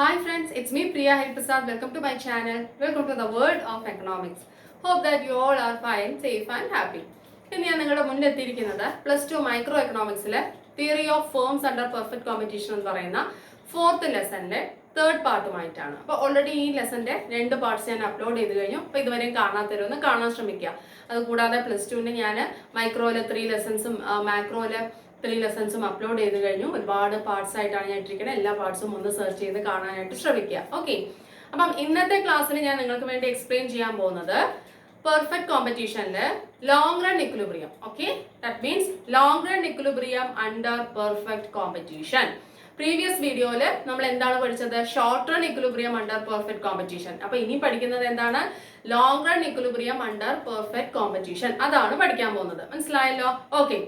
Hi friends, it's me Priya Hariprasad. Welcome to my channel. Welcome to the world of economics. Hope that you all are fine, safe and happy. ഇന്ന് ഞാൻ നിങ്ങളുടെ മുന്നിൽ എത്തിയിരിക്കുന്നത് +2 micro എക്കണോമിക്സിലെ theory of firms under perfect competition എന്ന് പറയുന്ന 4th ലെസന്റെ 3rd പാർട്ടുമായിട്ടാണ്. അപ്പോൾ already ഈ ലെസന്റെ 2 പാർട്സ് ഞാൻ അപ്ലോഡ് ചെയ്ത് കഴിഞ്ഞു. അപ്പോൾ ഇതുവരെയും കാണാത്തവരൊന്ന് കാണാൻ ശ്രമിക്കുക. അതുകൂടാതെ +2ന് ഞാൻ മൈക്രോയിലെ 3 ലെസൺസും മാക്രോയിലെ 3 ലെസൺസും അപ്ലോഡ് ചെയ്ത് കഴിഞ്ഞു. ഒരുപാട് പാർട്സ് ആയിട്ടാണ് ഞാൻ ഇട്ടിരിക്കുന്നത്. എല്ലാ പാർട്സും ഒന്ന് സെർച്ച് ചെയ്ത് കാണാനായിട്ട് ശ്രമിക്കുക. ഓക്കെ, അപ്പം ഇന്നത്തെ ക്ലാസ്സിൽ ഞാൻ നിങ്ങൾക്ക് വേണ്ടി എക്സ്പ്ലെയിൻ ചെയ്യാൻ പോകുന്നത് പെർഫെക്റ്റ് കോമ്പറ്റീഷനില് long run equilibrium. Okay, that means long run equilibrium under perfect competition. Previous വീഡിയോയില് നമ്മൾ എന്താണ് പഠിച്ചത്? Short run equilibrium under perfect competition. അപ്പൊ ഇനി പഠിക്കുന്നത് എന്താണ്? Long run equilibrium under perfect competition. അതാണ് പഠിക്കാൻ പോകുന്നത്. മനസ്സിലായല്ലോ? Okay.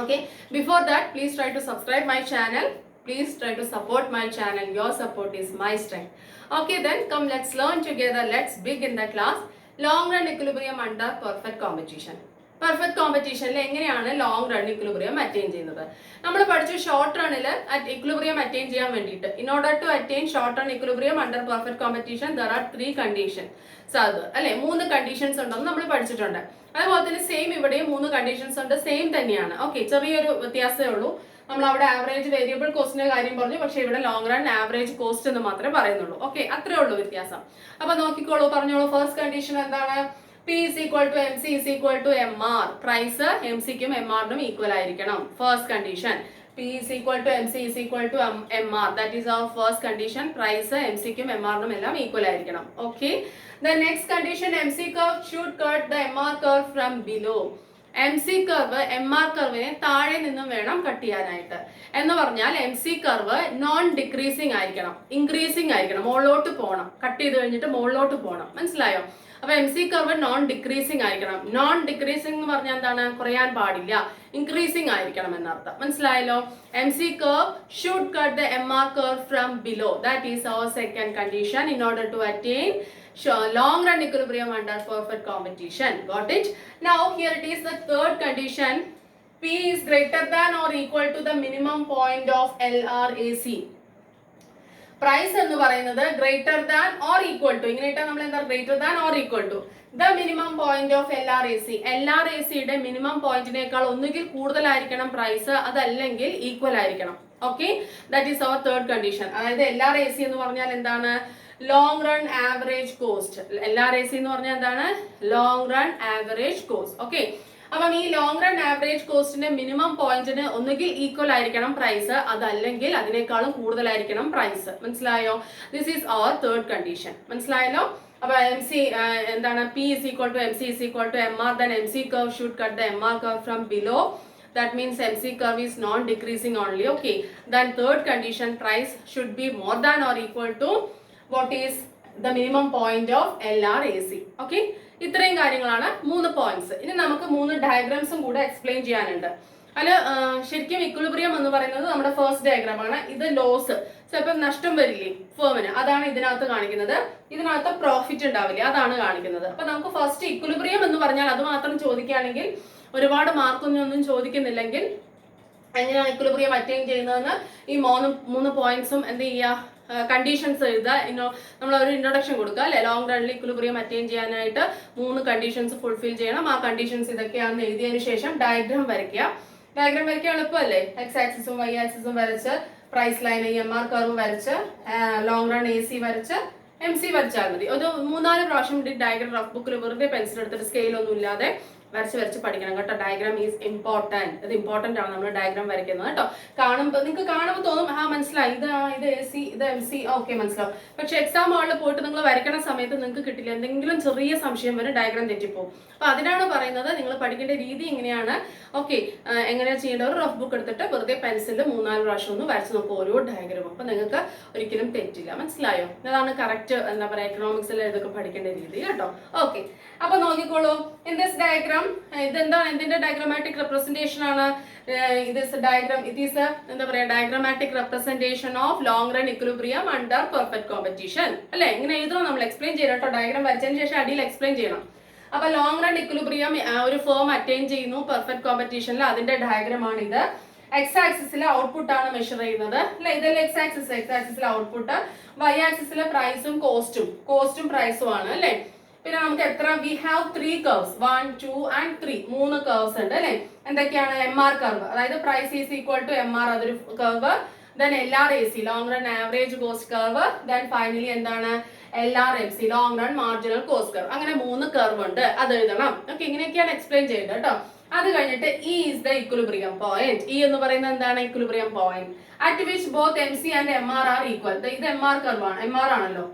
Okay, before that, please try to subscribe my channel. Please try to support my channel. Your support is my strength. Okay, then come let's learn together. Let's begin the class. Long run equilibrium under perfect competition. Perfect കോമ്പറ്റീഷനിൽ എങ്ങനെയാണ് long run equilibrium attain ചെയ്യുന്നത്? നമ്മൾ പഠിച്ചു short റണ്ണിൽ equilibrium attain ചെയ്യാൻ വേണ്ടിയിട്ട് in order to attain short run equilibrium under perfect competition there are 3 conditions. അല്ലെ, 3 conditions ഉണ്ടെന്ന് നമ്മൾ പഠിച്ചിട്ടുണ്ട്. അതുപോലെ തന്നെ സെയിം ഇവിടെയും 3 കണ്ടീഷൻസ് ഉണ്ട്. സെയിം തന്നെയാണ്. ഓക്കെ, ചെറിയൊരു വ്യത്യാസമേ ഉള്ളൂ. നമ്മൾ അവിടെ ആവറേജ് വേരിയബിൾ കോസ്റ്റിന്റെ കാര്യം പറഞ്ഞു, പക്ഷെ ഇവിടെ ലോങ് റൺ ആവറേജ് കോസ്റ്റ് എന്ന് മാത്രമേ പറയുന്നുള്ളൂ. ഓക്കെ, അത്രേ ഉള്ളൂ വ്യത്യാസം. അപ്പൊ നോക്കിക്കോളൂ, പറഞ്ഞോളൂ. ഫസ്റ്റ് കണ്ടീഷൻ എന്താണ്? P is equal to MC is equal to MR. Price MCക്കും MRനും ഈക്വൽ ആയിരിക്കണം. First condition. P is equal to MC is equal to MR. That is our first condition. Price MCക്കും MRനും എല്ലാം ഈക്വൽ ആയിരിക്കണം. Okay. The next condition, MC curve should cut the MR curve from below. MC curve MR curve താഴെ നിന്നും വേണം cut ചെയ്യാനായിട്ട്. എന്ന് പറഞ്ഞാൽ MC curve നോൺ ഡിക്രീസിങ് ആയിരിക്കണം, ഇൻക്രീസിങ് ആയിരിക്കണം, മുകളിലോട്ട് പോകണം. കട്ട് ചെയ്ത് കഴിഞ്ഞിട്ട് മുകളിലോട്ട് പോകണം. മനസ്സിലായോ? അപ്പൊ MC curve നോൺ ഡിക്രീസിങ് ആയിരിക്കണം. നോൺ ഡിക്രീസിങ് എന്ന് പറഞ്ഞാൽ എന്താണ്? കുറയാൻ പാടില്ല, ഇൻക്രീസിങ് ആയിരിക്കണം എന്നർത്ഥം. മനസ്സിലായല്ലോ? MC curve should cut the MR curve from below. That is our second condition in order to attain long run equilibrium under perfect competition. Got it? Now here it is the third condition. P is greater than or equal to the minimum point of LRAC. Price എന്ന് പറയുന്നത് greater than or equal to, ഇങ്ങനെയായിട്ട് നമ്മൾ എന്താ greater than or equal to the minimum point of LRAC. LRACയുടെ minimum പോയിന്റിനേക്കാൾ ഒന്നുകിൽ കൂടുതലായിരിക്കണം price, അതല്ലെങ്കിൽ ഈക്വൽ ആയിരിക്കണം. Okay, that is our third condition. അതായത് LRAC എന്ന് പറഞ്ഞാൽ എന്താണ്? Long run average cost. LRAC എന്ന് പറഞ്ഞാൽ എന്താണ്? Long run average cost. Okay, അപ്പം ഈ ലോങ് റൺ ആവറേജ് കോസ്റ്റിന്റെ മിനിമം പോയിന്റിന് ഒന്നുകിൽ ഈക്വൽ ആയിരിക്കണം പ്രൈസ്, അതല്ലെങ്കിൽ അതിനേക്കാളും കൂടുതലായിരിക്കണം പ്രൈസ്. മനസ്സിലായോ? This is our third condition. മനസ്സിലായല്ലോ? അപ്പൊ MC എന്താണ്? P is equal to MC is equal to MR, then MC curve should cut the MR curve from below. That means MC curve is non-decreasing only. Okay, then third condition, price should be more than or equal to what is the minimum point of LRAC. Okay, ഇത്രയും കാര്യങ്ങളാണ് 3 points. ഇനി നമുക്ക് 3 ഡയഗ്രാംസും കൂടെ explain ചെയ്യാനുണ്ട്. അതിൽ ശരിക്കും equilibrium എന്ന് പറയുന്നത് നമ്മുടെ ഫസ്റ്റ് ഡയഗ്രാം ആണ്. ഇത് ലോസ്, ചിലപ്പോൾ നഷ്ടം വരില്ലേ ഫേമിന്, അതാണ് ഇതിനകത്ത് കാണിക്കുന്നത്. ഇതിനകത്ത് പ്രോഫിറ്റ് ഉണ്ടാവില്ല, അതാണ് കാണിക്കുന്നത്. അപ്പൊ നമുക്ക് ഫസ്റ്റ് ഇക്വിലിബ്രിയം എന്ന് പറഞ്ഞാൽ അത് മാത്രം ചോദിക്കുകയാണെങ്കിൽ ഒരുപാട് മാർക്കൊന്നും ചോദിക്കുന്നില്ലെങ്കിൽ എങ്ങനെയാണ് ഇക്വിലിബ്രിയം അറ്റൈൻ ചെയ്യുന്നതെന്ന് ഈ 3 പോയിന്റ്സും എന്ത് ചെയ്യുക, കണ്ടീഷൻസ് എഴുതുക. നമ്മൾ ഒരു ഇൻട്രൊഡക്ഷൻ കൊടുക്കുക അല്ലെ. ലോങ് റണ്ണിൽ ഇക്വിലിബ്രിയം അറ്റൈൻ ചെയ്യാനായിട്ട് 3 കണ്ടീഷൻസ് ഫുൾഫിൽ ചെയ്യണം. ആ കണ്ടീഷൻസ് ഇതൊക്കെയാണെന്ന് എഴുതിയതിനു ശേഷം ഡയഗ്രാം വരയ്ക്കുക. ഡയഗ്രാം വരയ്ക്കാൻ എളുപ്പമല്ലേ? X ആക്സിസും Y ആക്സിസും വരച്ച്, പ്രൈസ് ലൈൻ MR കർവ് വരച്ച്, ലോങ് റൺ AC വരച്ച്, MC വരച്ചാൽ മതി. ഒരു 3-4 പ്രാവശ്യം ഡയഗ്രാം റഫ് ബുക്കിൽ വെറുതെ പെൻസിൽ എടുത്തിട്ട് സ്കെയിലൊന്നും ഇല്ലാതെ വരച്ച് പഠിക്കണം കേട്ടോ. Diagram is important. ഇത് ഇമ്പോർട്ടൻ്റ് ആണ് നമ്മൾ ഡയഗ്രാം വരയ്ക്കുന്നത് കേട്ടോ. നിങ്ങൾക്ക് കാണുമ്പോൾ തോന്നും മനസ്സിലായി, ഇത് AC, ഇത് MC, ഓക്കെ മനസ്സിലാവും. പക്ഷെ എക്സാം ഹാളിൽ പോയിട്ട് നിങ്ങൾ വരയ്ക്കണ സമയത്ത് നിങ്ങൾക്ക് കിട്ടില്ല, എന്തെങ്കിലും ചെറിയ സംശയം വരും, ഡയഗ്രാം തെറ്റിപ്പോകും. അപ്പൊ അതിനാണ് പറയുന്നത് നിങ്ങൾ പഠിക്കേണ്ട രീതി എങ്ങനെയാണ്. ഓക്കെ, എങ്ങനെയാണ് ചെയ്യേണ്ട? ഒരു റഫ് ബുക്ക് എടുത്തിട്ട് വെറുതെ പെൻസിലിൽ 3-4 പ്രാവശ്യം ഒന്ന് വരച്ച് നോക്കും ഓരോ ഡയഗ്രാം. അപ്പൊ നിങ്ങൾക്ക് ഒരിക്കലും തെറ്റില്ല. മനസ്സിലായോ? അതാണ് കറക്റ്റ് എന്താ പറയുക എക്കണോമിക്സിൽ ഇതൊക്കെ പഠിക്കേണ്ട രീതി കേട്ടോ. ഓക്കെ, അപ്പൊ നോക്കിക്കോളൂ. ഇൻ ദിസ് ഡയഗ്രാം, ഇതെന്താണ്? എന്തിന്റെ ഡയഗ്രമാറ്റിക് റെപ്രസെന്റേഷൻ ആണ്? എന്താ പറയാ diagrammatic representation of long run equilibrium under perfect competition അല്ലെ. ഇങ്ങനെ എഴുതണം, നമ്മൾ എക്സ്പ്ലെയിൻ ചെയ്യണം കേട്ടോ. ഡയഗ്രാം വരച്ചതിന് ശേഷം അടിയിൽ എക്സ്പ്ലെയിൻ ചെയ്യണം. അപ്പൊ ലോങ് റൺ ഇക്വിലിബ്രിയം ഒരു ഫേം അറ്റൈൻ ചെയ്യുന്നു പെർഫെക്റ്റ് കോമ്പറ്റീഷനിൽ, അതിന്റെ ഡയഗ്രാം ആണ് ഇത്. എക്സ് ആക്സിസിലെ ഔട്ട്പുട്ട് ആണ് മെഷർ ചെയ്യുന്നത് അല്ലെ. ഇതല്ലേ എക്സ് ആക്സിസിലെ ഔട്ട്പുട്ട്, വൈ ആക്സിസിലെ പ്രൈസും കോസ്റ്റും പ്രൈസും ആണ് അല്ലെ. പിന്നെ നമുക്ക് എത്ര, we have 3 curves, 1 2 and 3, 3 curves ഉണ്ട് അല്ലെ. എന്തൊക്കെയാണ്? MR കർവ്, അതായത് price is equal to MR, അതൊരു curve. then LRAC, long run average cost curve. then finally എന്താണ്? LRMC, long run marginal cost curve. അങ്ങനെ 3 കർവ് ഉണ്ട്, അത് എഴുതണം. ഓക്കെ, ഇങ്ങനെയൊക്കെയാണ് എക്സ്പ്ലെയിൻ ചെയ്യേണ്ടത് കേട്ടോ. അത് കഴിഞ്ഞിട്ട് E is the equilibrium point. E എന്ന് പറയുന്നത് എന്താണ്? equilibrium point at which both MC and MR are equal. ഇത് MR കർവ് ആണ്, MR ആണല്ലോ.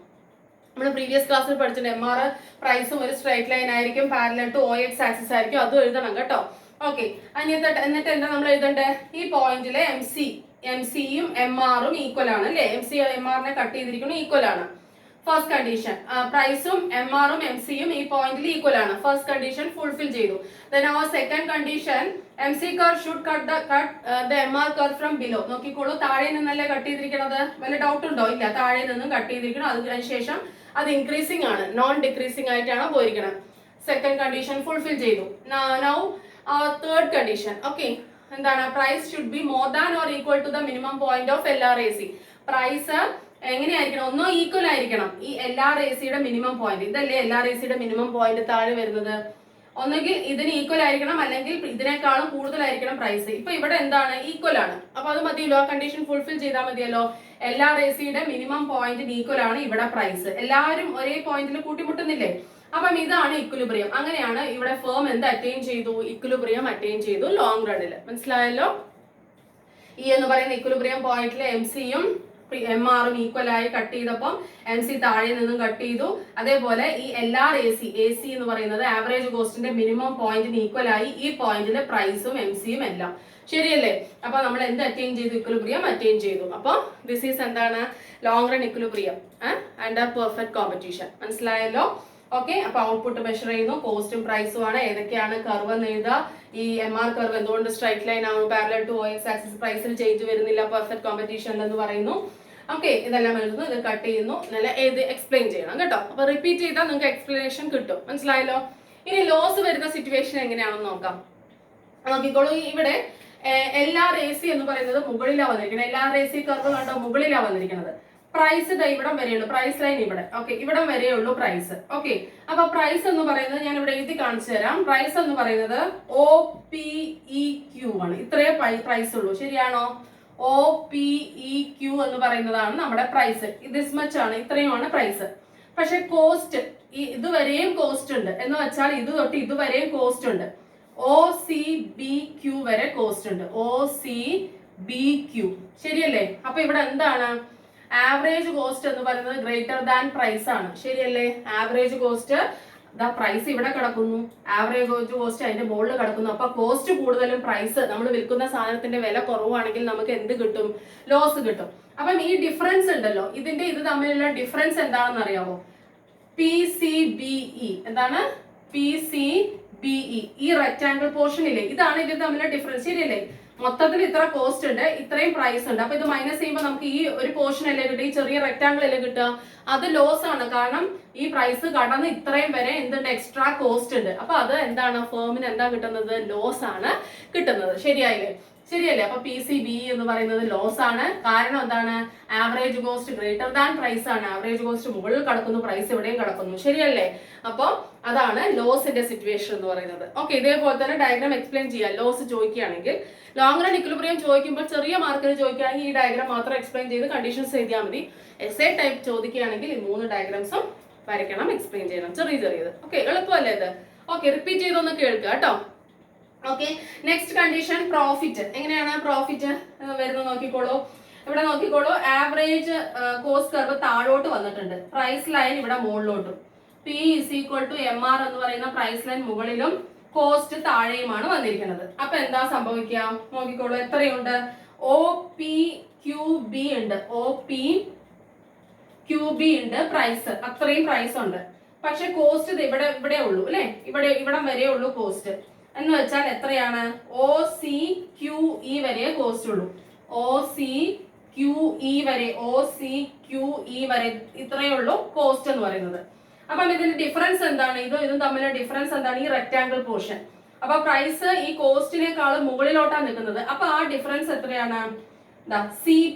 നമ്മൾ പ്രീവിയസ് ക്ലാസ്സിൽ പഠിച്ചിട്ടുണ്ട് MR പ്രൈസും ഒരു സ്ട്രൈറ്റ് ലൈൻ ആയിരിക്കും, പാരലൽ ടു OX ആക്സിസ് ആയിരിക്കും, അതും എഴുതണം കേട്ടോ. ഓക്കെ, എന്നിട്ട് എന്താ നമ്മൾ എഴുതണ്ടേ? ഈ പോയിന്റിലെ MCയും MRും ഈക്വൽ ആണ് അല്ലേ. MC MRനെ കട്ട് ചെയ്തിരിക്കുന്നു, ഈക്വൽ ആണ്. ഫസ്റ്റ് കണ്ടീഷൻ, പ്രൈസും MRും MCയും ഈ പോയിന്റിൽ ഈക്വൽ ആണ്. ഫസ്റ്റ് കണ്ടീഷൻ ഫുൾഫിൽ ചെയ്തു. then our second condition, MC curve should cut the MR curve from below. നോക്കിക്കോളൂ, താഴെ നിന്നല്ലേ കട്ട് ചെയ്തിരിക്കുന്നത്, വല്ല ഡൗട്ട് ഉണ്ടോ? ഇല്ല, താഴെ നിന്നും കട്ട് ചെയ്തിരിക്കണം. അതിനുശേഷം അത് ഇൻക്രീസിംഗ് ആണ്, നോൺ ഡിക്രീസിംഗ് ആയിട്ടാണ് പോയിരിക്കണം. സെക്കൻഡ് കണ്ടീഷൻ ഫുൾഫിൽ ചെയ്തു. നൗ തേർഡ് കണ്ടീഷൻ, ഓക്കെ, എന്താണ്? Price should be more than or equal to the minimum point of LRAC. Price എങ്ങനെയായിരിക്കണം? ഒന്നോ ഈക്വൽ ആയിരിക്കണം ഈ LRACയുടെ മിനിമം പോയിന്റ്. ഇതല്ലേ LRACയുടെ മിനിമം പോയിന്റ് താഴെ വരുന്നത്. ഒന്നുകിൽ ഇതിന് ഈക്വൽ ആയിരിക്കണം, അല്ലെങ്കിൽ ഇതിനേക്കാളും കൂടുതലായിരിക്കണം പ്രൈസ്. ഇപ്പൊ ഇവിടെ എന്താണ്? ഈക്വൽ ആണ്. അപ്പൊ അത് മതിയല്ലോ, കണ്ടീഷൻ ഫുൾഫിൽ ചെയ്താൽ മതിയല്ലോ. LRACയുടെ മിനിമം പോയിന്റിന് ഈക്വൽ ആണ് ഇവിടെ പ്രൈസ്. എല്ലാവരും ഒരേ പോയിന്റിൽ കൂട്ടിമുട്ടുന്നില്ലേ? അപ്പം ഇതാണ് ഇക്വിലിബ്രിയം. അങ്ങനെയാണ് ഇവിടെ ഫേം എന്ത് അറ്റൈൻ ചെയ്തു? ഇക്വിലിബ്രിയം അറ്റൈൻ ചെയ്തു ലോങ് റണ്ണിൽ. മനസ്സിലായല്ലോ? ഈ എന്ന് പറയുന്ന ഇക്വിലിബ്രിയം പോയിന്റിൽ MCയും MRും ഈക്വൽ ആയി കട്ട് ചെയ്തപ്പം MC താഴെ നിന്നും കട്ട് ചെയ്തു. അതേപോലെ ഈ LRAC എന്ന് പറയുന്നത് ആവറേജ് കോസ്റ്റിന്റെ മിനിമം പോയിന്റിന് ഈക്വൽ ആയി ഈ പോയിന്റിലെ പ്രൈസും MCയും എല്ലാം. ശരിയല്ലേ? അപ്പൊ നമ്മൾ എന്ത് അറ്റൈൻ ചെയ്തു? ഇക്വിലിബ്രിയം അറ്റൈൻ ചെയ്തു. അപ്പൊ ദിസ് ഈസ് എന്താണ്? Long run equilibrium under perfect competition. മനസ്സിലായല്ലോ? ഓക്കെ, അപ്പൊ ഔട്ട്പുട്ട് മെഷർ ചെയ്യുന്നു, കോസ്റ്റും പ്രൈസും ആണ്. ഏതൊക്കെയാണ് കർവ് എന്ന് എഴുതുക. ഈ MR കർവ് എന്തുകൊണ്ട് സ്ട്രൈറ്റ് ലൈൻ ആണ്, പാരലൽ ടു OX ആക്സിസ്, പ്രൈസിൽ ചേഞ്ച് വരുന്നില്ല, പെർഫെക്റ്റ് കോമ്പറ്റീഷൻ എന്ന് പറയുന്നു. ഓക്കെ, ഇതെല്ലാം എഴുതുന്നു, ഇത് കട്ട് ചെയ്യുന്നു, നല്ല ഏത് എക്സ്പ്ലെയിൻ ചെയ്യണം കേട്ടോ. അപ്പൊ റിപ്പീറ്റ് ചെയ്താൽ നിങ്ങൾക്ക് എക്സ്പ്ലനേഷൻ കിട്ടും. മനസ്സിലായല്ലോ? ഇനി ലോസ് വരുന്ന സിറ്റുവേഷൻ എങ്ങനെയാണെന്ന് നോക്കാം. നോക്കിക്കോളൂ, ഇവിടെ LRAC എന്ന് പറയുന്നത് മുകളിലാണ് വന്നിരിക്കുന്നത്. LRAC കർവ് കണ്ടോ? മുകളിലാണ് വന്നിരിക്കുന്നത്. പ്രൈസ് ഇവിടം വരെയുള്ളൂ, പ്രൈസ് ലൈൻ ഇവിടെ. ഓക്കെ, ഇവിടം വരെയുള്ളൂ പ്രൈസ്. ഓക്കെ, അപ്പൊ പ്രൈസ് എന്ന് പറയുന്നത് ഞാൻ ഇവിടെ എഴുതി കാണിച്ചു തരാം. പ്രൈസ് എന്ന് പറയുന്നത് OPEQ ആണ്. ഇത്രയേ പ്രൈസ് ഉള്ളൂ. ശരിയാണോ? OPEQ എന്ന് പറയുന്നതാണ് നമ്മുടെ പ്രൈസ്. ദിസ് മച്ച് ആണ്, ഇത്രയുമാണ് പ്രൈസ്. പക്ഷെ കോസ്റ്റ് ഇതുവരെയും കോസ്റ്റ് ഉണ്ട്, എന്ന് വെച്ചാൽ ഇത് തൊട്ട് ഇതുവരെയും കോസ്റ്റ് ഉണ്ട്. OCBQ വരെ കോസ്റ്റ് ഉണ്ട്. OCBQ, ശരിയല്ലേ? അപ്പൊ ഇവിടെ എന്താണ്? ആവറേജ് കോസ്റ്റ് എന്ന് പറയുന്നത് ഗ്രേറ്റർ ദാൻ പ്രൈസ് ആണ്. ശരിയല്ലേ? ആവറേജ് കോസ്റ്റ്, പ്രൈസ് ഇവിടെ കിടക്കുന്നു, ആവറേജ് കോസ്റ്റ് അതിന്റെ മുകളിൽ കിടക്കുന്നു. അപ്പൊ കോസ്റ്റ് കൂടുതലും പ്രൈസ്, നമ്മൾ വിൽക്കുന്ന സാധനത്തിന്റെ വില കുറവാണെങ്കിൽ നമുക്ക് എന്ത് കിട്ടും? ലോസ് കിട്ടും. അപ്പം ഈ ഡിഫറൻസ് ഉണ്ടല്ലോ, ഇത് തമ്മിലുള്ള ഡിഫറൻസ് എന്താണെന്ന് അറിയാമോ? PCBE. എന്താണ്? PCBE. ഈ റെക്ടാംഗിൾ പോർഷൻ ഇല്ലേ, ഇതാണ് ഇത് തമ്മിലുള്ള ഡിഫറൻസ്. ശരിയല്ലേ? മൊത്തത്തിൽ ഇത്ര കോസ്റ്റ് ഉണ്ട്, ഇത്രയും പ്രൈസ് ഉണ്ട്. അപ്പൊ ഇത് മൈനസ് ചെയ്യുമ്പോൾ നമുക്ക് ഈ ഒരു പോർഷൻ അല്ലേ കിട്ടുക, ഈ ചെറിയ റെക്ടാംഗിൾ അല്ലേ കിട്ടുക. അത് ലോസ് ആണ്, കാരണം ഈ പ്രൈസ് കടന്ന് ഇത്രയും വരെ എന്തുണ്ട്? എക്സ്ട്രാ കോസ്റ്റ് ഉണ്ട്. അപ്പൊ അത് എന്താണ്? ഫേമിന് എന്താ കിട്ടുന്നത്? ലോസ് ആണ് കിട്ടുന്നത്. ശരിയായില്ലേ? ശരിയല്ലേ? അപ്പൊ PCBE എന്ന് പറയുന്നത് ലോസ് ആണ്. കാരണം എന്താണ്? Average cost greater than price ആണ്. ആവറേജ് കോസ്റ്റ് മുകളിൽ കിടക്കുന്നു, പ്രൈസ് എവിടെയും കിടക്കുന്നു. ശരിയല്ലേ? അപ്പൊ അതാണ് ലോസിന്റെ സിറ്റുവേഷൻ എന്ന് പറയുന്നത്. ഓക്കെ, ഇതേപോലെ തന്നെ ഡയഗ്രാം എക്സ്പ്ലെയിൻ ചെയ്യാം. ലോസ് ചോദിക്കുകയാണെങ്കിൽ, ലോങ് റൺ ഇക്വിലിബ്രിയം ചോദിക്കുമ്പോൾ ചെറിയ മാർക്കിന് ചോദിക്കുകയാണെങ്കിൽ ഈ ഡയഗ്രാം മാത്രം എക്സ്പ്ലെയിൻ ചെയ്ത് കണ്ടീഷൻസ് എഴുതിയാൽ മതി. എസ്സേ ടൈപ്പ് ചോദിക്കുകയാണെങ്കിൽ ഈ 3 ഡയഗ്രാംസും വരയ്ക്കണം, എക്സ്പ്ലെയിൻ ചെയ്യണം, ചെറിയത്. ഓക്കെ, എളുപ്പമല്ലേ ഇത്? ഓക്കെ, റിപ്പീറ്റ് ചെയ്തൊന്ന് കേൾക്കുക കേട്ടോ. Okay, next condition profit. എങ്ങനെയാണ് പ്രോഫിറ്റ് വരുന്നത്? നോക്കിക്കോളൂ, ഇവിടെ നോക്കിക്കോളൂ. ആവറേജ് കോസ്റ്റ് കർവ് താഴോട്ട് വന്നിട്ടുണ്ട്, പ്രൈസ് ലൈൻ ഇവിടെ മുകളിലോട്ടും. P = MR എന്ന് പറയുന്ന പ്രൈസ് ലൈൻ മുകളിലും കോസ്റ്റ് താഴെയുമാണ് വന്നിരിക്കുന്നത്. അപ്പൊ എന്താ സംഭവിക്കുക? നോക്കിക്കോളൂ, എത്രയുണ്ട്? OPQB ഉണ്ട്, OPQB ഉണ്ട്, പ്രൈസ് അത്രയും പ്രൈസ് ഉണ്ട്. പക്ഷെ കോസ്റ്റ് ഇവിടെ ഉള്ളൂ അല്ലെ, ഇവിടം വരെ ഉള്ളൂ കോസ്റ്റ്. എന്ന് വെച്ചാൽ എത്രയാണ്? OCQE വരെ കോസ്റ്റ് ഉള്ളൂ. OCQE വരെ ഇത്രയേ ഉള്ളൂ കോസ്റ്റ് എന്ന് പറയുന്നത്. അപ്പം ഇതിന്റെ ഡിഫറൻസ് എന്താണ്? ഇതും തമ്മിലുള്ള ഡിഫറൻസ് എന്താണ്? ഈ റെക്ടാംഗിൾ പോർഷൻ. അപ്പൊ പ്രൈസ് ഈ കോസ്റ്റിനേക്കാളും മുകളിലോട്ടാണ് നിൽക്കുന്നത്. അപ്പൊ ആ ഡിഫറൻസ് എത്രയാണ്?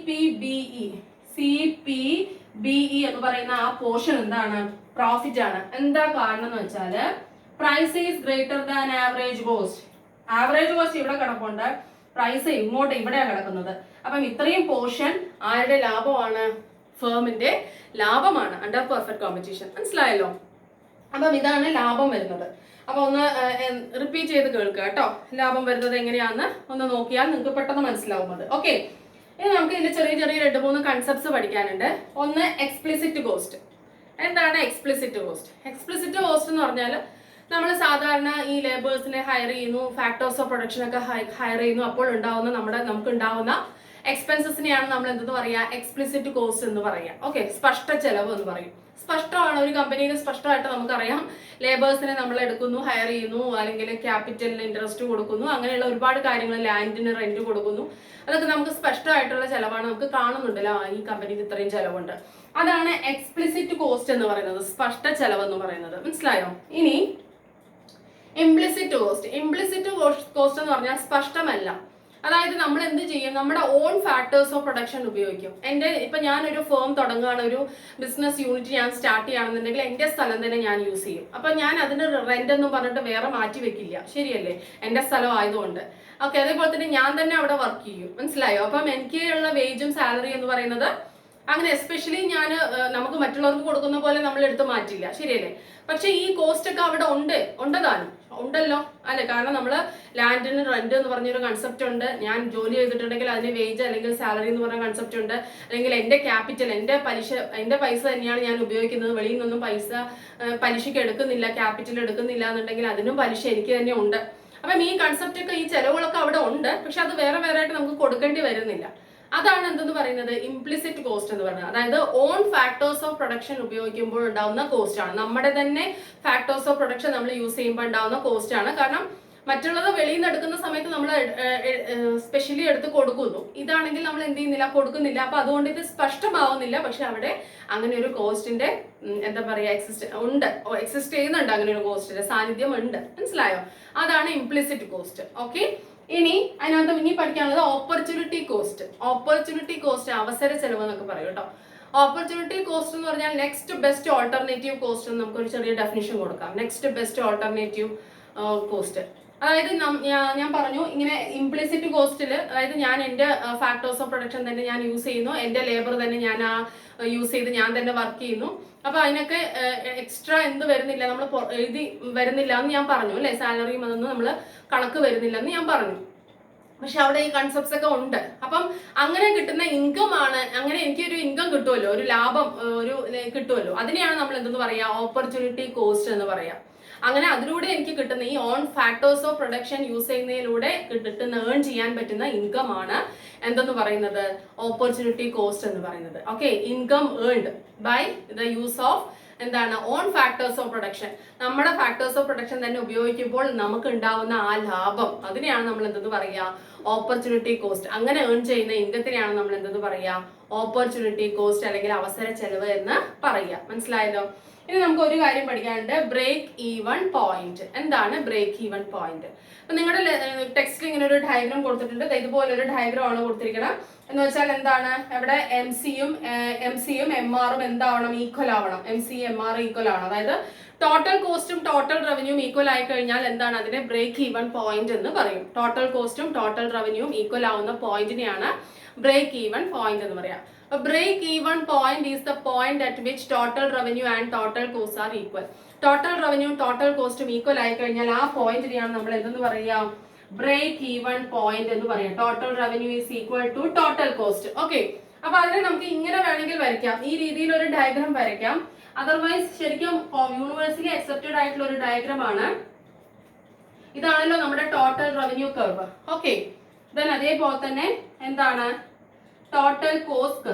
CPBE എന്ന് പറയുന്ന ആ പോർഷൻ എന്താണ്? പ്രോഫിറ്റ് ആണ്. എന്താ കാരണം എന്ന് വെച്ചാല് price is greater than average cost. Average cost ഇവിടെ കിടപ്പുണ്ട്, പ്രൈസ് ഇങ്ങോട്ട് ഇവിടെയാണ് കിടക്കുന്നത്. അപ്പം ഇത്രയും പോർഷൻ ആരുടെ ലാഭമാണ്? ഫേമിന്റെ ലാഭമാണ് അണ്ടർ പെർഫെക്റ്റ് കോമ്പറ്റീഷൻ. മനസ്സിലായല്ലോ? അപ്പം ഇതാണ് ലാഭം വരുന്നത്. അപ്പൊ ഒന്ന് റിപ്പീറ്റ് ചെയ്ത് കേൾക്കുക കേട്ടോ. ലാഭം വരുന്നത് എങ്ങനെയാന്ന് ഒന്ന് നോക്കിയാൽ നിങ്ങൾക്ക് പെട്ടെന്ന് മനസ്സിലാവും അത്. ഓക്കെ, ഇനി നമുക്ക് ഇതിന്റെ ചെറിയ ചെറിയ 2-3 കൺസെപ്റ്റ്സ് പഠിക്കാനുണ്ട്. ഒന്ന് എക്സ്പ്ലിസിറ്റ് കോസ്റ്റ്. എന്താണ് എക്സ്പ്ലിസിറ്റ് കോസ്റ്റ്? എക്സ്പ്ലിസിറ്റ് കോസ്റ്റ് എന്ന് പറഞ്ഞാൽ നമ്മൾ സാധാരണ ഈ ലേബേഴ്സിനെ ഹയർ ചെയ്യുന്നു, ഫാക്ടേഴ്സ് ഓഫ് പ്രൊഡക്ഷൻ ഒക്കെ ഹയർ ചെയ്യുന്നു, അപ്പോൾ ഉണ്ടാവുന്ന നമുക്ക് ഉണ്ടാവുന്ന എക്സ്പെൻസസിനെയാണ് നമ്മൾ എന്തെന്ന് പറയാ? എക്സ്പ്ലിസിറ്റ് കോസ്റ്റ് എന്ന് പറയാം. ഓക്കെ, സ്പഷ്ട ചെലവ് എന്ന് പറയും. സ്പഷ്ടമാണ്, ഒരു കമ്പനിയിൽ സ്പഷ്ടമായിട്ട് നമുക്കറിയാം ലേബേഴ്സിനെ നമ്മൾ എടുക്കുന്നു, ഹയർ ചെയ്യുന്നു, അല്ലെങ്കിൽ ക്യാപിറ്റലിന് ഇൻട്രസ്റ്റ് കൊടുക്കുന്നു, അങ്ങനെയുള്ള ഒരുപാട് കാര്യങ്ങൾ, ലാൻഡിന് റെന്റ് കൊടുക്കുന്നു, അതൊക്കെ നമുക്ക് സ്പഷ്ടമായിട്ടുള്ള ചെലവാണ്. നമുക്ക് കാണുന്നുണ്ടല്ലോ ഈ കമ്പനിക്ക് ഇത്രയും ചെലവുണ്ട്. അതാണ് എക്സ്പ്ലിസിറ്റ് കോസ്റ്റ് എന്ന് പറയുന്നത്, സ്പഷ്ട ചെലവ് എന്ന് പറയുന്നത്. മനസ്സിലായോ? ഇനി ഇംപ്ലിസിറ്റ് കോസ്റ്റ്. ഇംപ്ലിസിറ്റ് കോസ്റ്റ് എന്ന് പറഞ്ഞാൽ സ്പഷ്ടമല്ല. അതായത് നമ്മൾ എന്ത് ചെയ്യും? നമ്മുടെ ഓൺ ഫാക്ടേഴ്സ് ഓഫ് പ്രൊഡക്ഷൻ ഉപയോഗിക്കും. ഇപ്പൊ ഞാനൊരു ഫേം തുടങ്ങുകയാണ്, ഒരു ബിസിനസ് യൂണിറ്റ് ഞാൻ സ്റ്റാർട്ട് ചെയ്യുകയാണെന്നുണ്ടെങ്കിൽ എന്റെ സ്ഥലം തന്നെ ഞാൻ യൂസ് ചെയ്യും. അപ്പൊ ഞാൻ അതിന് റെന്റ് എന്നും പറഞ്ഞിട്ട് വേറെ മാറ്റി വെക്കില്ല. ശരിയല്ലേ? എന്റെ സ്ഥലം ആയതുകൊണ്ട്. ഓക്കെ, അതേപോലെ തന്നെ ഞാൻ തന്നെ അവിടെ വർക്ക് ചെയ്യും. മനസ്സിലായോ? അപ്പം എനിക്കുള്ള വേജും സാലറി എന്ന് പറയുന്നത് അങ്ങനെ എസ്പെഷ്യലി നമുക്ക് മറ്റുള്ളവർക്ക് കൊടുക്കുന്ന പോലെ നമ്മൾ എടുത്ത് മാറ്റില്ല. ശരിയല്ലേ? പക്ഷെ ഈ കോസ്റ്റ് ഒക്കെ അവിടെ ഉണ്ടല്ലോ അല്ലെ? കാരണം നമ്മള് ലാൻഡിന് റെന്റ് എന്ന് പറഞ്ഞൊരു കൺസെപ്റ്റ് ഉണ്ട്. ഞാൻ ജോലി ചെയ്തിട്ടുണ്ടെങ്കിൽ അതിന് വേജ് അല്ലെങ്കിൽ സാലറി എന്ന് പറഞ്ഞ കൺസെപ്റ്റ് ഉണ്ട്. അല്ലെങ്കിൽ എന്റെ ക്യാപിറ്റൽ, എന്റെ പൈസ തന്നെയാണ് ഞാൻ ഉപയോഗിക്കുന്നത്. വെളിയിൽ നിന്നും പലിശക്ക് എടുക്കുന്നില്ല, ക്യാപിറ്റൽ എടുക്കുന്നില്ല എന്നുണ്ടെങ്കിൽ അതിനും പലിശ എനിക്ക് തന്നെ ഉണ്ട്. അപ്പം ഈ കൺസെപ്റ്റ് ഒക്കെ, ഈ ചെലവുകളൊക്കെ അവിടെ ഉണ്ട്. പക്ഷെ അത് വേറെ ആയിട്ട് നമുക്ക് കൊടുക്കേണ്ടി വരുന്നില്ല. അതാണ് എന്തെന്ന് പറയുന്നത്? ഇംപ്ലിസിറ്റ് കോസ്റ്റ് എന്ന് പറയുന്നത്. അതായത് ഓൺ ഫാക്ടേഴ്സ് ഓഫ് പ്രൊഡക്ഷൻ ഉപയോഗിക്കുമ്പോൾ ഉണ്ടാവുന്ന കോസ്റ്റ് ആണ്. നമ്മുടെ തന്നെ ഫാക്ടേഴ്സ് ഓഫ് പ്രൊഡക്ഷൻ നമ്മൾ യൂസ് ചെയ്യുമ്പോൾ ഉണ്ടാവുന്ന കോസ്റ്റ് ആണ്. കാരണം മറ്റുള്ളത് വെളിയിൽ നിന്ന് എടുക്കുന്ന സമയത്ത് നമ്മൾ സ്പെഷ്യലി എടുത്ത് കൊടുക്കുന്നു. ഇതാണെങ്കിൽ നമ്മൾ എന്ത് ചെയ്യുന്നില്ല, കൊടുക്കുന്നില്ല. അപ്പൊ അതുകൊണ്ട് ഇത് സ്പഷ്ടമാവുന്നില്ല. പക്ഷെ അവിടെ അങ്ങനെ ഒരു കോസ്റ്റിന്റെ എന്താ പറയാ എക്സിസ്റ്റ് ചെയ്യുന്നുണ്ട്. അങ്ങനെ ഒരു കോസ്റ്റിന്റെ സാന്നിധ്യം ഉണ്ട്. മനസ്സിലായോ? അതാണ് ഇംപ്ലിസിറ്റ് കോസ്റ്റ്. ഓക്കെ, ഇനി അതിനകത്ത് ഇനി പഠിക്കാനുള്ളത് ഓപ്പർച്യൂണിറ്റി കോസ്റ്റ്. ഓപ്പർച്യൂണിറ്റി കോസ്റ്റ് അവസര ചെലവ് എന്നൊക്കെ പറയും കേട്ടോ. ഓപ്പർച്യൂണിറ്റി കോസ്റ്റ് എന്ന് പറഞ്ഞാൽ നെക്സ്റ്റ് ബെസ്റ്റ് ഓൾട്ടർനേറ്റീവ് കോസ്റ്റ് എന്ന് നമുക്കൊരു ചെറിയ ഡെഫിനിഷൻ കൊടുക്കാം. Next best alternative cost. അതായത് ഞാൻ പറഞ്ഞു ഇങ്ങനെ ഇംപ്ലിസിറ്റ് കോസ്റ്റിൽ, അതായത് ഞാൻ എന്റെ ഫാക്ടേഴ്സ് ഓഫ് പ്രൊഡക്ഷൻ തന്നെ ഞാൻ യൂസ് ചെയ്യുന്നു, എന്റെ ലേബർ തന്നെ ഞാൻ യൂസ് ചെയ്ത് ഞാൻ തന്നെ വർക്ക് ചെയ്യുന്നു. അപ്പൊ അതിനൊക്കെ എക്സ്ട്രാ എന്ത് വരുന്നില്ല, നമ്മൾ എഴുതി വരുന്നില്ല എന്ന് ഞാൻ പറഞ്ഞു അല്ലെ? സാലറിയും അതൊന്നും നമ്മൾ കണക്ക് വരുന്നില്ല എന്ന് ഞാൻ പറഞ്ഞു. പക്ഷെ അവിടെ ഈ കൺസെപ്റ്റ്സ് ഒക്കെ ഉണ്ട്. അപ്പം അങ്ങനെ കിട്ടുന്ന ഇൻകം ആണ്, അങ്ങനെ എനിക്കൊരു ഇൻകം കിട്ടുമല്ലോ, ഒരു ലാഭം കിട്ടുമല്ലോ, അതിനെയാണ് നമ്മൾ എന്തെന്ന് പറയാ? ഓപ്പർച്യൂണിറ്റി കോസ്റ്റ് എന്ന് പറയാം. അങ്ങനെ അതിലൂടെ എനിക്ക് കിട്ടുന്ന ഈ on factors of production use ചെയ്യുന്നതിലൂടെ ഏൺ ചെയ്യാൻ പറ്റുന്ന ഇൻകം ആണ് എന്തെന്ന് പറയുന്നത്? ഓപ്പർച്യൂണിറ്റി കോസ്റ്റ് എന്ന് പറയുന്നത്. Okay, income earned by the use of എന്താണ്? Own factors of production. നമ്മുടെ ഫാക്ടേഴ്സ് ഓഫ് പ്രൊഡക്ഷൻ തന്നെ ഉപയോഗിക്കുമ്പോൾ നമുക്ക് ഉണ്ടാവുന്ന ആ ലാഭം, അതിനെയാണ് നമ്മൾ എന്തെന്ന് പറയാ? Opportunity cost. അങ്ങനെ ഏൺ ചെയ്യുന്ന ഇൻകത്തിനെയാണ് നമ്മൾ എന്തെന്ന് പറയാ? ഓപ്പർച്യൂണിറ്റി കോസ്റ്റ് അല്ലെങ്കിൽ അവസര ചെലവ് എന്ന് പറയാ. മനസ്സിലായല്ലോ? ഇനി നമുക്ക് ഒരു കാര്യം പഠിക്കാനുണ്ട്, ബ്രേക്ക് ഈവൺ പോയിന്റ്. എന്താണ് ബ്രേക്ക് ഈവൺ പോയിന്റ്? അപ്പൊ നിങ്ങളുടെ ടെക്സ്റ്റിൽ ഇങ്ങനെ ഒരു ഡയഗ്രാം കൊടുത്തിട്ടുണ്ട്. ഇതുപോലെ ഒരു ഡയഗ്രാം ആണ് കൊടുത്തിരിക്കണം. എന്ന് വെച്ചാൽ എന്താണ്? ഇവിടെ എം സിയും എം ആറും എന്താവണം? ഈക്വൽ ആവണം. MCMR ഈക്വൽ ആണ്. അതായത് ടോട്ടൽ കോസ്റ്റും ടോട്ടൽ റവന്യൂവും ഈക്വൽ ആയി കഴിഞ്ഞാൽ എന്താണ്? അതിനെ ബ്രേക്ക് ഈവൺ പോയിന്റ് എന്ന് പറയും. ടോട്ടൽ കോസ്റ്റും ടോട്ടൽ റവന്യൂവും ഈക്വൽ ആവുന്ന പോയിന്റിനെയാണ് ബ്രേക്ക് ഈവൺ പോയിന്റ് എന്ന് പറയാം. A break-even point is the point at which total revenue and total costs are equal. Total revenue, total cost equal ആയി കഴിഞ്ഞാൽ ആ പോയിന്റിനെയാണ് നമ്മൾ എന്തെന്ന് പറയാ? ബ്രേക്ക് ഈവൺ പോയിന്റ് എന്ന് പറയാം. Total revenue is equal to total cost. Okay, അപ്പൊ അതിനെ നമുക്ക് ഇങ്ങനെ വേണമെങ്കിൽ വരയ്ക്കാം. ഈ രീതിയിൽ ഒരു ഡയഗ്രാം വരയ്ക്കാം. അതർവൈസ് ശരിക്കും യൂണിവേഴ്സലി അക്സെപ്റ്റഡ് ആയിട്ടുള്ള ഒരു ഡയഗ്രാം ആണ്. ഇതാണല്ലോ നമ്മുടെ total revenue curve. Okay, then അതേപോലെ തന്നെ എന്താണ്? Total cost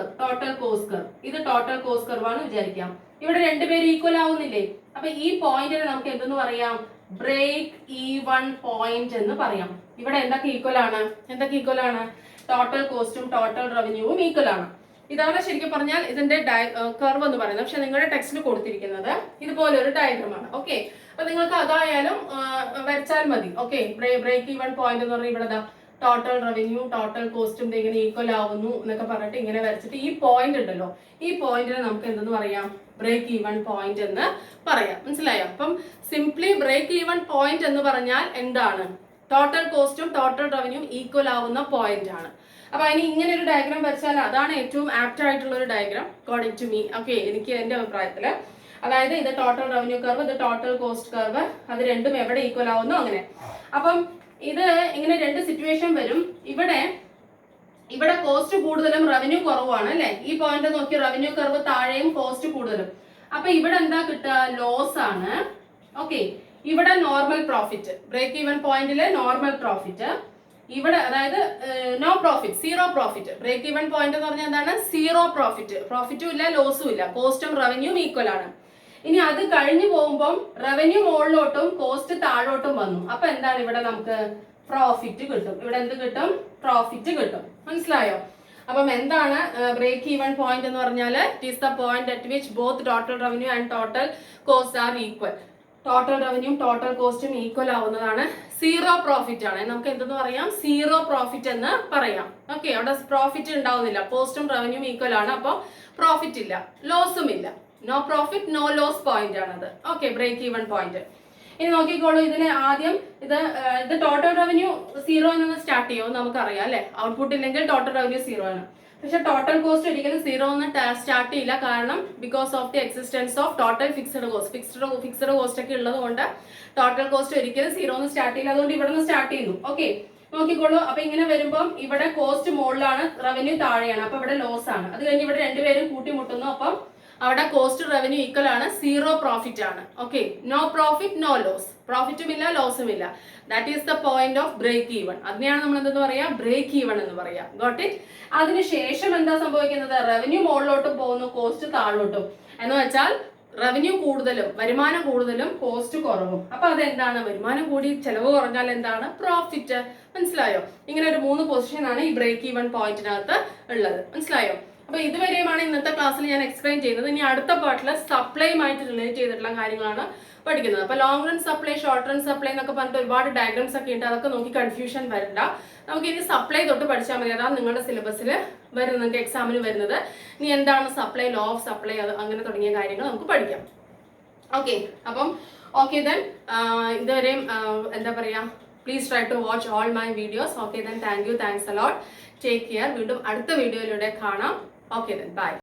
curve. ഇത് ടോട്ടൽ കോസ്റ്റ് കർവ് ആണ് വിചാരിക്കാം. ഇവിടെ രണ്ടുപേരും ഈക്വൽ ആവുന്നില്ലേ? അപ്പൊ ഈ പോയിന്റിനെ നമുക്ക് എന്തെന്ന് പറയാം? ബ്രേക്ക് ഈവൺ പോയിന്റ് എന്ന് പറയാം. ഇവിടെ എന്തൊക്കെ ഈക്വൽ ആണ്? ടോട്ടൽ കോസ്റ്റും ടോട്ടൽ റവന്യൂവും ഈക്വൽ ആണ്. ഇതാണ് ശരിക്കും പറഞ്ഞാൽ ഇതിന്റെ കർവ് എന്ന് പറയുന്നത്. പക്ഷെ നിങ്ങളുടെ ടെക്സ്റ്റിൽ കൊടുത്തിരിക്കുന്നത് ഇതുപോലെ ഒരു ഡയഗ്രമാണ്. ഓക്കെ, അപ്പൊ നിങ്ങൾക്ക് അതായാലും വരച്ചാൽ മതി. ഓക്കെ, ബ്രേക്ക് ഈവൻ പോയിന്റ് എന്ന് പറഞ്ഞാൽ ഇവിടെ ടോട്ടൽ റവന്യൂ ടോട്ടൽ കോസ്റ്റും ഇങ്ങനെ ഈക്വൽ ആവുന്നു എന്നൊക്കെ പറഞ്ഞിട്ട് ഇങ്ങനെ വരച്ചിട്ട് ഈ പോയിന്റ് ഉണ്ടല്ലോ, ഈ പോയിന്റിനെ നമുക്ക് എന്തെന്ന് പറയാം, ബ്രേക്ക് ഈവൻ പോയിന്റ് എന്ന് പറയാം. മനസ്സിലായോ? അപ്പം സിംപ്ലി ബ്രേക്ക് ഈവൻ പോയിന്റ് എന്ന് പറഞ്ഞാൽ എന്താണ്? ടോട്ടൽ കോസ്റ്റും ടോട്ടൽ റവന്യൂ ഈക്വൽ ആവുന്ന പോയിന്റ് ആണ്. അപ്പൊ അതിന് ഇങ്ങനെ ഒരു ഡയഗ്രാം വരച്ചാൽ അതാണ് ഏറ്റവും ആപ്റ്റ് ആയിട്ടുള്ള ഒരു diagram according to me. Okay, എനിക്ക് എന്റെ അഭിപ്രായത്തില്. അതായത് ഇത് ടോട്ടൽ റവന്യൂ കർവ്, ഇത് ടോട്ടൽ കോസ്റ്റ് കർവ്, അത് രണ്ടും എവിടെ ഈക്വൽ ആവുന്നു അങ്ങനെ. അപ്പം ഇത് ഇങ്ങനെ രണ്ട് സിറ്റുവേഷൻ വരും. ഇവിടെ കോസ്റ്റ് കൂടുതലും റവന്യൂ കുറവാണ് അല്ലെ. ഈ പോയിന്റ് നോക്കി റവന്യൂ കർവ് താഴെയും കോസ്റ്റ് കൂടുതലും. അപ്പൊ ഇവിടെ എന്താ കിട്ടുക? ലോസ് ആണ്. ഓക്കെ, ഇവിടെ നോർമൽ പ്രോഫിറ്റ്, ബ്രേക്ക് ഈവൻ പോയിന്റിലെ നോർമൽ പ്രോഫിറ്റ്. ഇവിടെ അതായത് no profit, zero profit. Break even point എന്ന് പറഞ്ഞാൽ എന്താണ്? സീറോ പ്രോഫിറ്റ്, പ്രോഫിറ്റും ഇല്ല ലോസും ഇല്ല, കോസ്റ്റും റവന്യൂവും ഈക്വൽ ആണ്. ഇനി അത് കഴിഞ്ഞു പോകുമ്പോൾ റവന്യൂ മുകളിലോട്ടും കോസ്റ്റ് താഴോട്ടും വന്നു. അപ്പൊ എന്താണ് ഇവിടെ നമുക്ക് പ്രോഫിറ്റ് കിട്ടും. ഇവിടെ എന്ത് കിട്ടും? പ്രോഫിറ്റ് കിട്ടും. മനസ്സിലായോ? അപ്പം എന്താണ് ബ്രേക്ക് ഈവൻ പോയിന്റ് എന്ന് പറഞ്ഞാൽ? It is the point at which both total revenue and total cost are equal. Total revenue total കോസ്റ്റും ഈക്വൽ ആവുന്നതാണ്. സീറോ പ്രോഫിറ്റ് ആണ്. നമുക്ക് എന്തെന്ന് പറയാം? സീറോ പ്രോഫിറ്റ് എന്ന് പറയാം. ഓക്കെ, അവിടെ പ്രോഫിറ്റ് ഉണ്ടാവുന്നില്ല, കോസ്റ്റും റവന്യൂ ഈക്വൽ ആണ്, അപ്പോൾ പ്രോഫിറ്റ് ഇല്ല, ലോസും ഇല്ല. No profit no loss point ആണത്. Okay, break even point. ഇനി നോക്കിക്കോളൂ, ഇതിന് ആദ്യം ഇത് ടോട്ടൽ റവന്യൂ സീറോ എന്ന് സ്റ്റാർട്ട് ചെയ്യുമോ നമുക്കറിയാം അല്ലെ. ഔട്ട്പുട്ട് ഇല്ലെങ്കിൽ ടോട്ടൽ റവന്യൂ സീറോ ആണ്. പക്ഷെ ടോട്ടൽ കോസ്റ്റ് ഒരിക്കലും സീറോ എന്ന് സ്റ്റാർട്ട് ചെയ്യില്ല. കാരണം because of the existence of total fixed cost. Fixed cost ഒക്കെ ഉള്ളത് കൊണ്ട് ടോട്ടൽ കോസ്റ്റ് ഒരിക്കലും സീറോ എന്ന് സ്റ്റാർട്ട് ചെയ്യില്ല. അതുകൊണ്ട് ഇവിടെ നിന്ന് സ്റ്റാർട്ട് ചെയ്യുന്നു. ഓക്കെ, നോക്കിക്കോളൂ. അപ്പൊ ഇങ്ങനെ വരുമ്പോൾ ഇവിടെ കോസ്റ്റ് മുകളിലാണ്, റവന്യൂ താഴെയാണ്, അപ്പൊ ഇവിടെ ലോസ് ആണ്. അത് കഴിഞ്ഞ് ഇവിടെ രണ്ടുപേരും കൂട്ടിമുട്ടുന്നു. അപ്പം അവിടെ കോസ്റ്റ് റവന്യൂ ഈക്വൽ ആണ്, സീറോ പ്രോഫിറ്റ് ആണ്. Okay, no profit no loss, പ്രോഫിറ്റും ഇല്ല ലോസും ഇല്ല. That is the point of break even. അതിനെയാണ് നമ്മൾ എന്തെന്ന് പറയാ? ബ്രേക്ക് ഈവൺ എന്ന് പറയാം. Got it? അതിനുശേഷം എന്താ സംഭവിക്കുന്നത്? റവന്യൂ മുകളിലോട്ടും പോകുന്നു, കോസ്റ്റ് താഴോട്ടും. എന്ന് വെച്ചാൽ റവന്യൂ കൂടുതലും വരുമാനം കൂടുതലും കോസ്റ്റ് കുറവും. അപ്പൊ അതെന്താണ്? വരുമാനം കൂടി ചെലവ് കുറഞ്ഞാൽ എന്താണ്? പ്രോഫിറ്റ്. മനസ്സിലായോ? ഇങ്ങനെ ഒരു 3 പൊസിഷനാണ് ഈ ബ്രേക്ക് ഈവൺ പോയിന്റിനകത്ത് ഉള്ളത്. മനസ്സിലായോ? അപ്പൊ ഇതുവരെയുമാണ് ഇന്നത്തെ ക്ലാസ്സിൽ ഞാൻ എക്സ്പ്ലെയിൻ ചെയ്തത്. ഇനി അടുത്ത പാർട്ടിൽ സപ്ലൈയുമായിട്ട് റിലേറ്റ് ചെയ്തിട്ടുള്ള കാര്യങ്ങളാണ് പഠിക്കുന്നത്. അപ്പൊ long run supply, short run supply എന്നൊക്കെ പറഞ്ഞിട്ട് ഒരുപാട് ഡയഗ്രാംസ് ഒക്കെ ഉണ്ട്. അതൊക്കെ നോക്കി കൺഫ്യൂഷൻ വരണ്ട. നമുക്ക് ഇനി സപ്ലൈ തൊട്ട് പഠിച്ചാൽ മതി. അതാണ് നിങ്ങളുടെ സിലബസിൽ വരുന്നത്, നിങ്ങൾക്ക് എക്സാമിന് വരുന്നത്. ഇനി എന്താണ് സപ്ലൈ, ലോ ഓഫ് സപ്ലൈ, അത് അങ്ങനെ തുടങ്ങിയ കാര്യങ്ങൾ നമുക്ക് പഠിക്കാം. ഓക്കെ, അപ്പം ഓക്കെ ദെൻ ഇതുവരെയും എന്താ പറയാ, please try to watch all my videos. Okay then thank you, thanks a lot, take care. വീണ്ടും അടുത്ത വീഡിയോയിലൂടെ കാണാം. Okay then, bye.